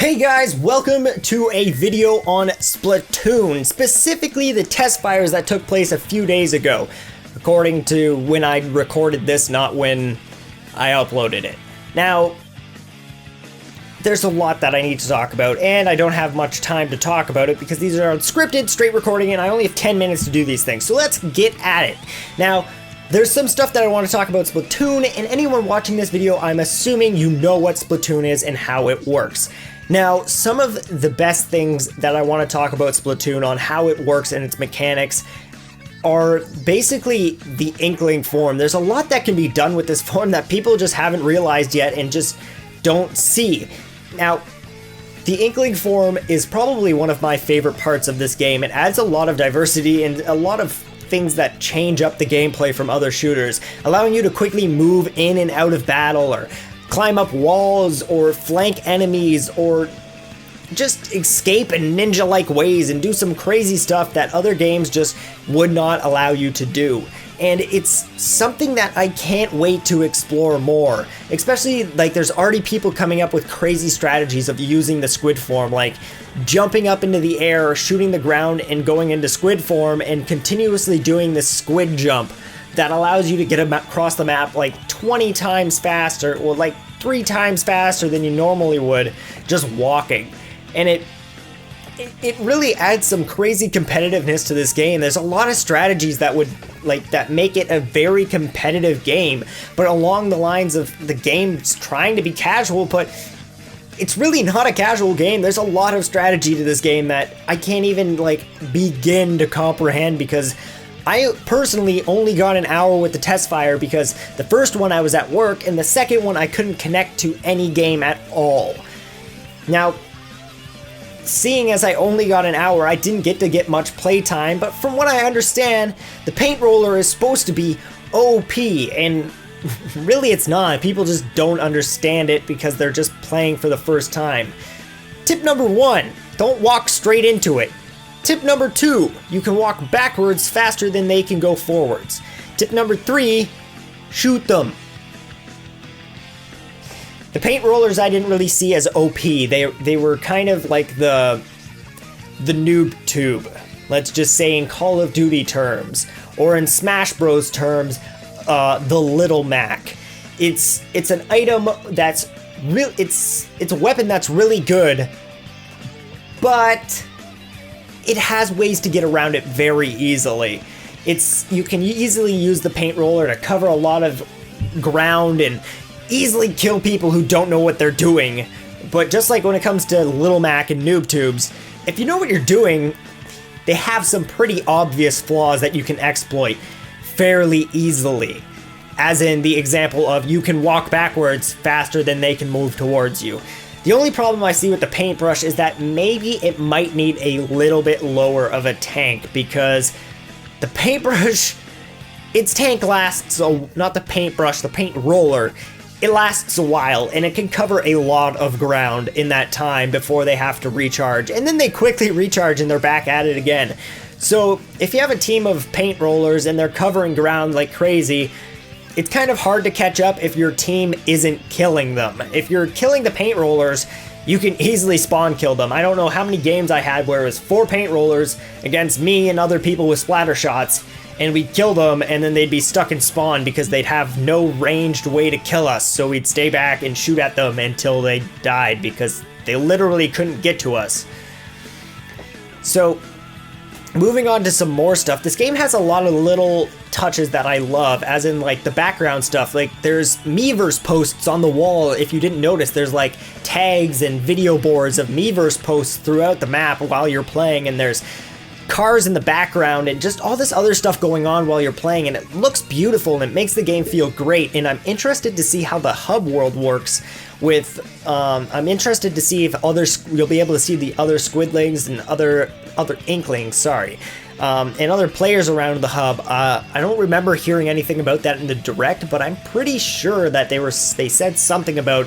Hey guys, welcome to a video on Splatoon, specifically the test fires that took place a few days ago, according to when I recorded this, not when I uploaded it. Now, there's a lot that I need to talk about, and I don't have much time to talk about it because these are unscripted, straight recording, and I only have 10 minutes to do these things, so let's get at it. Now, there's some stuff that I want to talk about Splatoon, and anyone watching this video, I'm assuming you know what Splatoon is and how it works. Now, some of the best things that I want to talk about Splatoon on how it works and its mechanics are basically the Inkling form. There's a lot that can be done with this form that people just haven't realized yet and just don't see. Now, the Inkling form is probably one of my favorite parts of this game. It adds a lot of diversity and a lot of things that change up the gameplay from other shooters, allowing you to quickly move in and out of battle or climb up walls or flank enemies or just escape in ninja-like ways and do some crazy stuff that other games just would not allow you to do. And it's something that I can't wait to explore more. Especially, like, there's already people coming up with crazy strategies of using the squid form, like jumping up into the air, shooting the ground, and going into squid form, and continuously doing this squid jump that allows you to get across the map like 20 times faster, or like 3 times faster than you normally would just walking. And it really adds some crazy competitiveness to this game. There's a lot of strategies that make it a very competitive game, but along the lines of the game's trying to be casual, but it's really not a casual game. There's a lot of strategy to this game that I can't even begin to comprehend, because I personally only got an hour with the Testfire because the first one I was at work and the second one I couldn't connect to any game at all. Now, seeing as I only got an hour, I didn't get much playtime, but from what I understand, the paint roller is supposed to be OP, and really it's not. People just don't understand it because they're just playing for the first time. Tip number 1, don't walk straight into it. Tip number 2, you can walk backwards faster than they can go forwards. Tip number 3, shoot them. The paint rollers I didn't really see as OP. They were kind of like the noob tube. Let's just say in Call of Duty terms, or in Smash Bros terms, the Little Mac. It's an item that's real. It's a weapon that's really good, but it has ways to get around it very easily. You can easily use the paint roller to cover a lot of ground and easily kill people who don't know what they're doing. But just like when it comes to Little Mac and noob tubes, if you know what you're doing, they have some pretty obvious flaws that you can exploit fairly easily. As in the example of you can walk backwards faster than they can move towards you. The only problem I see with the paintbrush is that maybe it might need a little bit lower of a tank, because the paintbrush, its tank lasts, so not the paintbrush, the paint roller, it lasts a while and it can cover a lot of ground in that time before they have to recharge, and then they quickly recharge and they're back at it again. So if you have a team of paint rollers and they're covering ground like crazy, it's kind of hard to catch up if your team isn't killing them. If you're killing the paint rollers, you can easily spawn kill them. I don't know how many games I had where it was 4 paint rollers against me and other people with splatter shots, and we'd kill them and then they'd be stuck in spawn because they'd have no ranged way to kill us, so we'd stay back and shoot at them until they died because they literally couldn't get to us. So, moving on to some more stuff, this game has a lot of little touches that I love, as in like the background stuff. Like there's Miiverse posts on the wall. If you didn't notice, there's like tags and video boards of Miiverse posts throughout the map while you're playing, and there's cars in the background and just all this other stuff going on while you're playing, and it looks beautiful and it makes the game feel great. And I'm interested to see how the hub world works with I'm interested to see if you'll be able to see the other squidlings and other inklings, and other players around the hub. I don't remember hearing anything about that in the direct, but I'm pretty sure that they said something about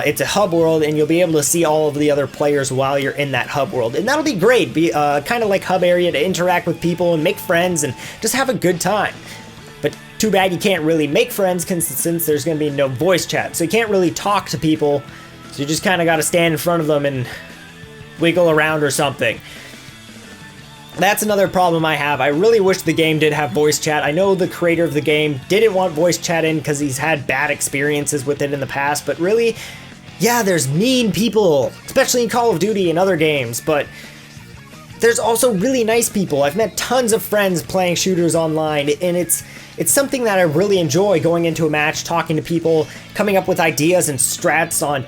it's a hub world and you'll be able to see all of the other players while you're in that hub world, and that'll be great. Be kind of like hub area to interact with people and make friends and just have a good time. But too bad you can't really make friends since there's going to be no voice chat, so you can't really talk to people. So you just kind of got to stand in front of them and wiggle around or something. That's another problem I have. I really wish the game did have voice chat. I know the creator of the game didn't want voice chat in because he's had bad experiences with it in the past, but really, yeah, there's mean people, especially in Call of Duty and other games, but there's also really nice people. I've met tons of friends playing shooters online, and it's something that I really enjoy, going into a match, talking to people, coming up with ideas and strats on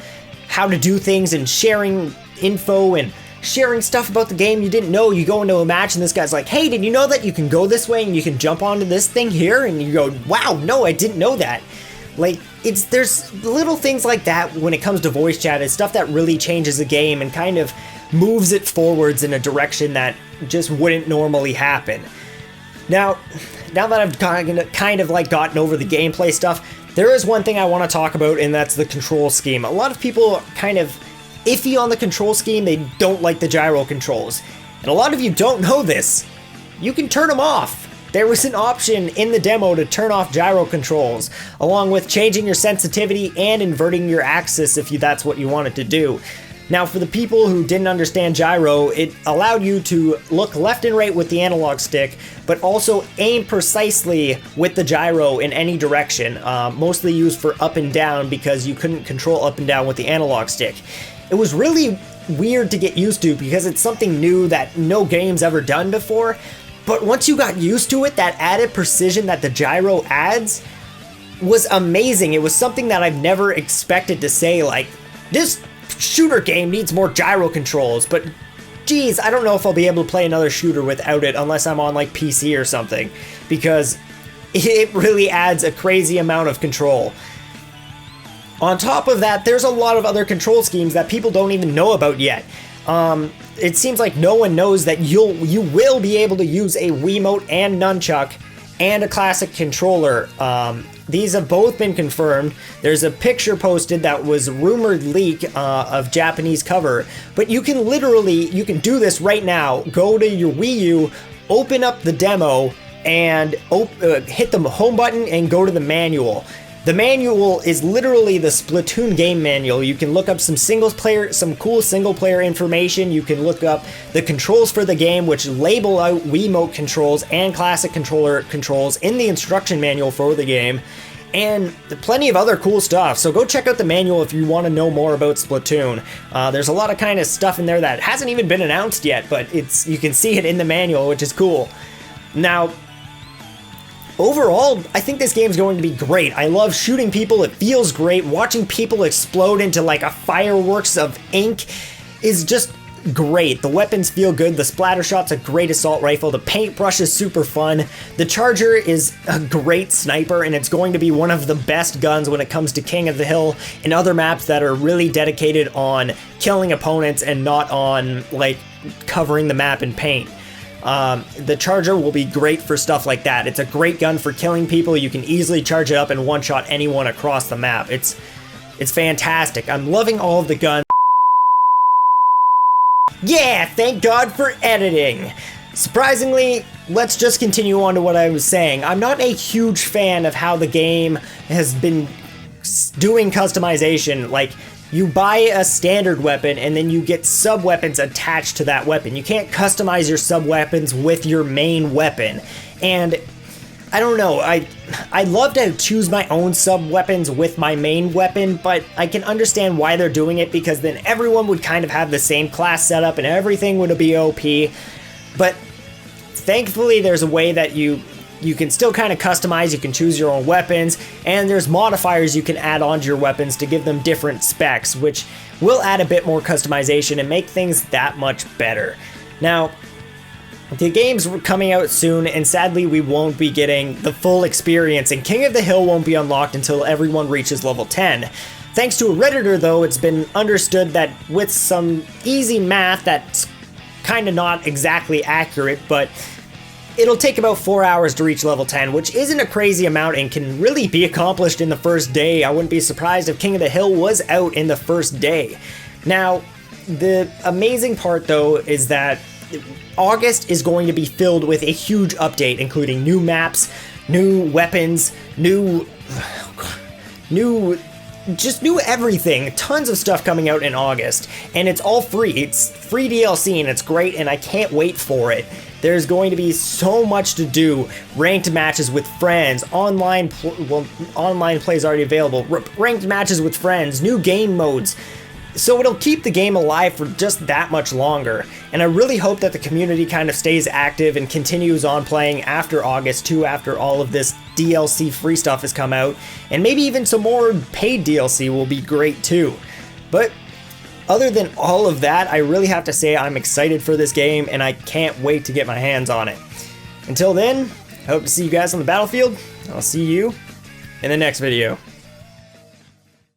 how to do things, and sharing info and sharing stuff about the game you didn't know. You go into a match and this guy's like, hey, did you know that you can go this way and you can jump onto this thing here? And you go, wow, no, I didn't know that. Like, there's little things like that when it comes to voice chat. It's stuff that really changes a game and kind of moves it forwards in a direction that just wouldn't normally happen. Now that I've kind of like gotten over the gameplay stuff, there is one thing I want to talk about, and that's the control scheme. A lot of people are kind of iffy on the control scheme. They don't like the gyro controls. And a lot of you don't know this. You can turn them off. There was an option in the demo to turn off gyro controls, along with changing your sensitivity and inverting your axis if that's what you wanted to do. Now, for the people who didn't understand gyro, it allowed you to look left and right with the analog stick, but also aim precisely with the gyro in any direction, mostly used for up and down because you couldn't control up and down with the analog stick. It was really weird to get used to because it's something new that no game's ever done before, but once you got used to it, that added precision that the gyro adds was amazing. It was something that I've never expected to say, like, this shooter game needs more gyro controls, but geez, I don't know if I'll be able to play another shooter without it unless I'm on like PC or something, because it really adds a crazy amount of control. On top of that, there's a lot of other control schemes that people don't even know about yet. It seems like no one knows that you will be able to use a Wiimote and nunchuck and a classic controller. These have both been confirmed. There's a picture posted that was rumored leak of Japanese cover, but you can do this right now. Go to your Wii U, open up the demo, and hit the home button and go to the manual. The manual is literally the Splatoon game manual. You can look up some cool single player information. You can look up the controls for the game, which label out Wiimote controls and classic controller controls in the instruction manual for the game, and plenty of other cool stuff. So go check out the manual if you want to know more about Splatoon. There's a lot of kind of stuff in there that hasn't even been announced yet, but you can see it in the manual, which is cool. Now, overall, I think this game's going to be great. I love shooting people. It feels great. Watching people explode into like a fireworks of ink is just great. The weapons feel good. The splatter shot's a great assault rifle. The paintbrush is super fun. The Charger is a great sniper, and it's going to be one of the best guns when it comes to King of the Hill and other maps that are really dedicated on killing opponents and not on like covering the map in paint. The Charger will be great for stuff like that. It's a great gun for killing people. You can easily charge it up and one-shot anyone across the map. It's fantastic. I'm loving all of the guns. Yeah, thank God for editing. Surprisingly, let's just continue on to what I was saying. I'm not a huge fan of how the game has been doing customization. Like, you buy a standard weapon and then you get sub-weapons attached to that weapon. You can't customize your sub-weapons with your main weapon. And I don't know, I'd love to choose my own sub-weapons with my main weapon, but I can understand why they're doing it, because then everyone would kind of have the same class setup and everything would be OP. But thankfully there's a way that you can still kind of customize. You can choose your own weapons, and there's modifiers you can add onto your weapons to give them different specs, which will add a bit more customization and make things that much better. Now, the game's coming out soon, and sadly we won't be getting the full experience, and King of the Hill won't be unlocked until everyone reaches level 10. Thanks to a Redditor, though, it's been understood that with some easy math that's kind of not exactly accurate, but it'll take about 4 hours to reach level 10, which isn't a crazy amount and can really be accomplished in the first day. I wouldn't be surprised if King of the Hill was out in the first day. Now, the amazing part, though, is that August is going to be filled with a huge update, including new maps, new weapons, new just new everything. Tons of stuff coming out in August, and it's all free. It's free DLC, and it's great, and I can't wait for it. There's going to be so much to do. Ranked matches with friends, online play is already available. Ranked matches with friends, new game modes. So it'll keep the game alive for just that much longer. And I really hope that the community kind of stays active and continues on playing after August too, after all of this DLC free stuff has come out. And maybe even some more paid DLC will be great too. But other than all of that, I really have to say I'm excited for this game and I can't wait to get my hands on it. Until then, I hope to see you guys on the battlefield. I'll see you in the next video.